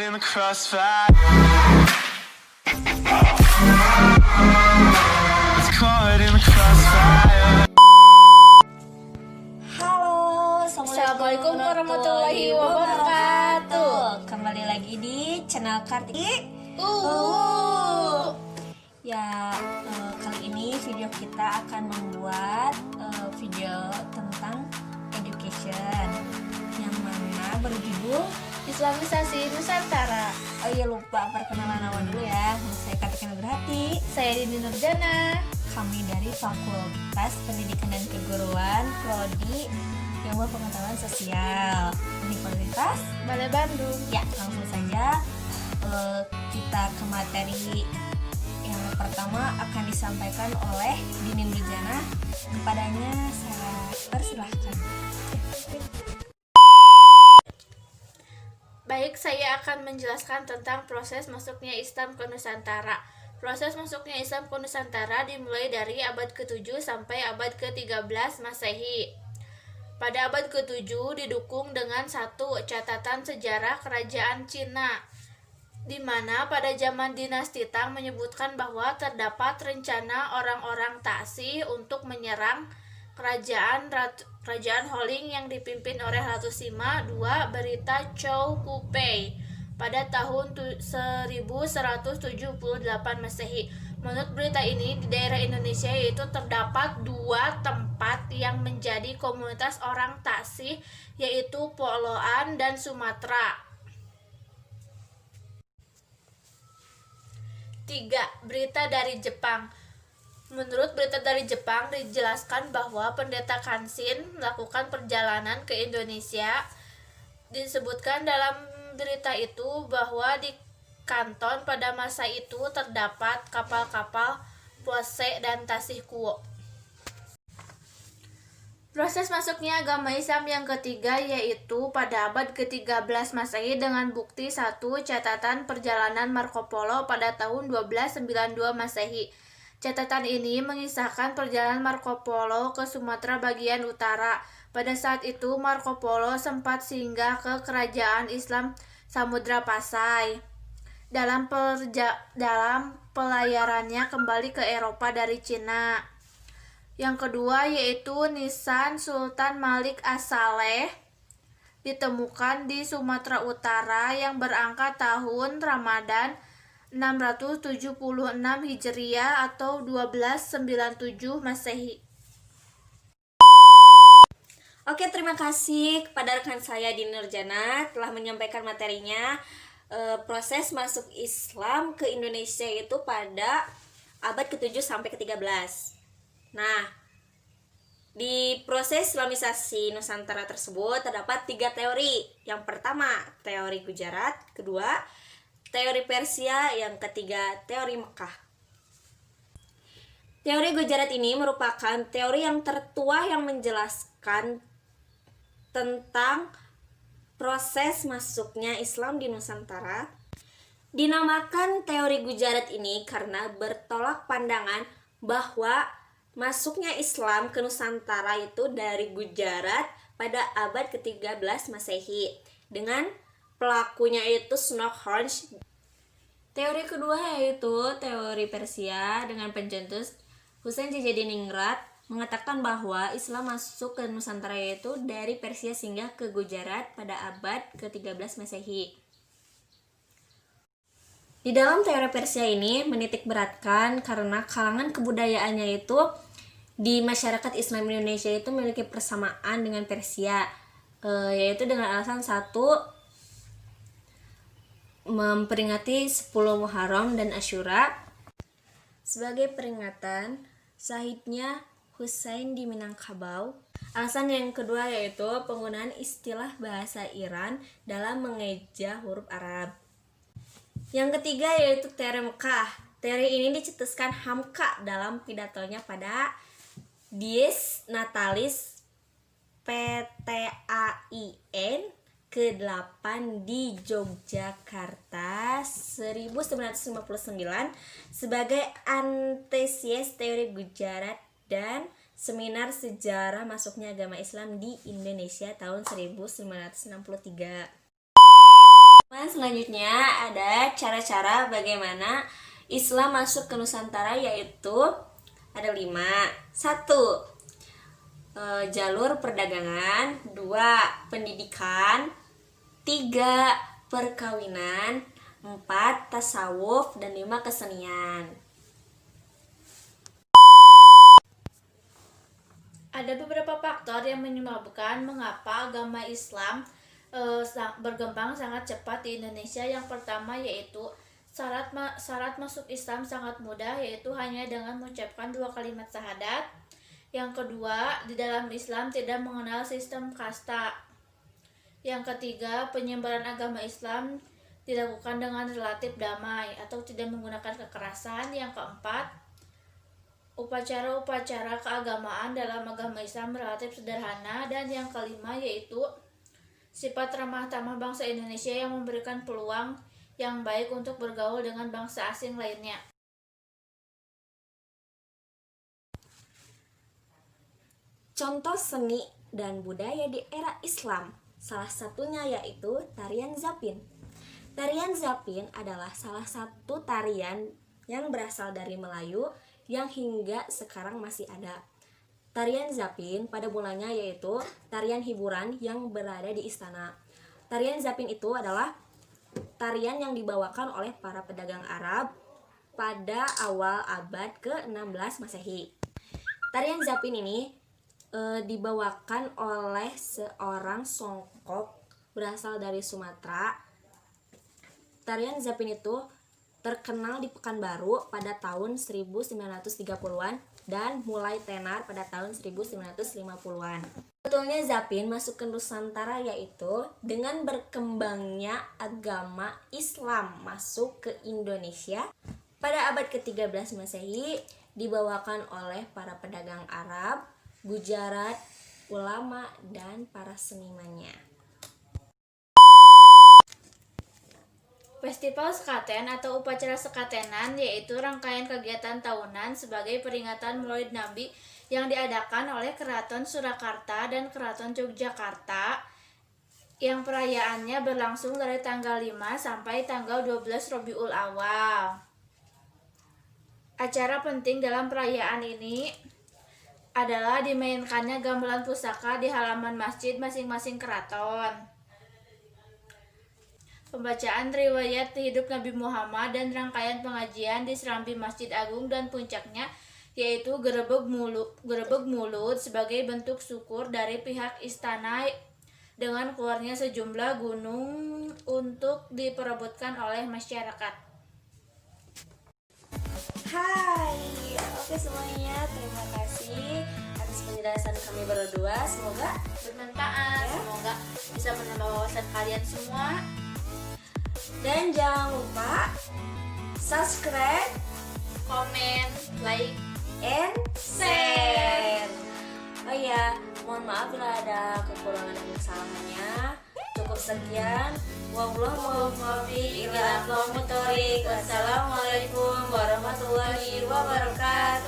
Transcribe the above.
in the crossfire. It's caught in the crossfire. Halo, Assalamualaikum warahmatullahi wabarakatuh. Kembali lagi di channel Kartiki. Ya, kali ini video kita akan membuat video tentang education yang mana berjudul Islamisasi Nusantara. Oh iya, lupa perkenalan awal dulu ya. Saya Kartika Nugrahati. Saya Dini Nurjana. Kami dari Fakultas Pendidikan dan Keguruan Prodi Ilmu Pengetahuan Sosial Universitas Balai Bandung. Ya, langsung saja kita ke materi yang pertama akan disampaikan oleh Dini Nurjana. Kepadanya saya persilahkan. Baik, saya akan menjelaskan tentang proses masuknya Islam ke Nusantara. Proses masuknya Islam ke Nusantara dimulai dari abad ke-7 sampai abad ke-13 Masehi. Pada abad ke-7 didukung dengan satu catatan sejarah kerajaan Cina, di mana pada zaman dinasti Tang menyebutkan bahwa terdapat rencana orang-orang Taxi untuk menyerang kerajaan Holing yang dipimpin oleh Ratu Sima II berita Chow Kupei pada tahun 1178 Masehi. Menurut berita ini, di daerah Indonesia yaitu terdapat dua tempat yang menjadi komunitas orang Taxi, yaitu Poloan dan Sumatera. 3. Berita dari Jepang. Menurut berita dari Jepang dijelaskan bahwa pendeta Kansin melakukan perjalanan ke Indonesia. Disebutkan dalam berita itu bahwa di Kanton pada masa itu terdapat kapal-kapal Pose dan Tasih Kuo. Proses masuknya agama Islam yang ketiga yaitu pada abad ke-13 Masehi dengan bukti satu catatan perjalanan Marco Polo pada tahun 1292 Masehi. Catatan ini mengisahkan perjalanan Marco Polo ke Sumatera bagian utara. Pada saat itu Marco Polo sempat singgah ke kerajaan Islam Samudra Pasai. Dalam pelayarannya kembali ke Eropa dari Cina. Yang kedua yaitu nisan Sultan Malik As-Saleh ditemukan di Sumatera Utara yang berangka tahun Ramadan 676 Hijriah atau 1297 Masehi. Oke, terima kasih kepada rekan saya Dini Nurjana telah menyampaikan materinya. Proses masuk Islam ke Indonesia itu pada abad ke-7 sampai ke-13. Nah, di proses Islamisasi Nusantara tersebut terdapat 3 teori. Yang pertama, teori Gujarat. Kedua, teori Persia. Yang ketiga, teori Mekah. Teori Gujarat ini merupakan teori yang tertua yang menjelaskan tentang proses masuknya Islam di Nusantara. Dinamakan teori Gujarat ini karena bertolak pandangan bahwa masuknya Islam ke Nusantara itu dari Gujarat pada abad ke-13 Masehi dengan pelakunya itu Snowhorn. Teori kedua yaitu teori Persia dengan pencetus Husain Jajadiningrat mengatakan bahwa Islam masuk ke Nusantara yaitu dari Persia singgah ke Gujarat pada abad ke-13 Masehi. Di dalam teori Persia ini menitik beratkan karena kalangan kebudayaannya itu di masyarakat Islam Indonesia itu memiliki persamaan dengan Persia, yaitu dengan alasan satu, memperingati 10 Muharram dan Asyura sebagai peringatan syahidnya Husain di Minangkabau. Alasan yang kedua yaitu penggunaan istilah bahasa Iran dalam mengeja huruf Arab. Yang ketiga yaitu teori Mekah. Teori ini dicetuskan Hamka dalam pidatonya pada Dies Natalis PTAIN ke-8 di Yogyakarta 1959 sebagai antesis teori Gujarat dan seminar sejarah masuknya agama Islam di Indonesia tahun 1963. Selanjutnya ada cara-cara bagaimana Islam masuk ke Nusantara, yaitu ada 5. 1. Jalur perdagangan. 2. Pendidikan. 3. Perkawinan. 4. Tasawuf. Dan 5. Kesenian. Ada beberapa faktor yang menyebabkan mengapa agama Islam berkembang sangat cepat di Indonesia. Yang pertama yaitu syarat masuk Islam sangat mudah, yaitu hanya dengan mengucapkan 2 kalimat syahadat. Yang kedua, di dalam Islam tidak mengenal sistem kasta. Yang ketiga, penyebaran agama Islam dilakukan dengan relatif damai atau tidak menggunakan kekerasan. Yang keempat, upacara-upacara keagamaan dalam agama Islam relatif sederhana. Dan yang kelima yaitu sifat ramah tamah bangsa Indonesia yang memberikan peluang yang baik untuk bergaul dengan bangsa asing lainnya. Contoh seni dan budaya di era Islam, salah satunya yaitu tarian zapin. Tarian zapin adalah salah satu tarian yang berasal dari Melayu yang hingga sekarang masih ada. Tarian zapin pada mulanya yaitu tarian hiburan yang berada di istana. Tarian zapin itu adalah tarian yang dibawakan oleh para pedagang Arab pada awal abad ke-16 Masehi. Tarian zapin ini dibawakan oleh seorang songkok berasal dari Sumatera. Tarian zapin itu terkenal di Pekanbaru pada tahun 1930-an dan mulai tenar pada tahun 1950-an. Sebetulnya zapin masuk ke Nusantara yaitu dengan berkembangnya agama Islam masuk ke Indonesia pada abad ke-13 Masehi, dibawakan oleh para pedagang Arab, Gujarat, ulama, dan para senimannya. Festival Sekaten atau upacara sekatenan yaitu rangkaian kegiatan tahunan sebagai peringatan Maulid Nabi yang diadakan oleh Keraton Surakarta dan Keraton Yogyakarta, yang perayaannya berlangsung dari tanggal 5 sampai tanggal 12 Rabiul Awal. Acara penting dalam perayaan ini adalah dimainkannya gamelan pusaka di halaman masjid masing-masing keraton, pembacaan riwayat hidup Nabi Muhammad, dan rangkaian pengajian di serambi Masjid Agung, dan puncaknya yaitu gerebek mulut sebagai bentuk syukur dari pihak istana dengan keluarnya sejumlah gunung untuk diperebutkan oleh masyarakat. Hai, oke semuanya, terima kasih atas penjelasan kami berdua. Semoga Bermanfaat, semoga bisa menambah wawasan kalian semua. dan jangan lupa subscribe Komen, like, and share. Oh iya, mohon maaf bila ada kekurangan dan kesalahannya. Cukup sekian. Wassalamualaikum warahmatullahi wabarakatuh.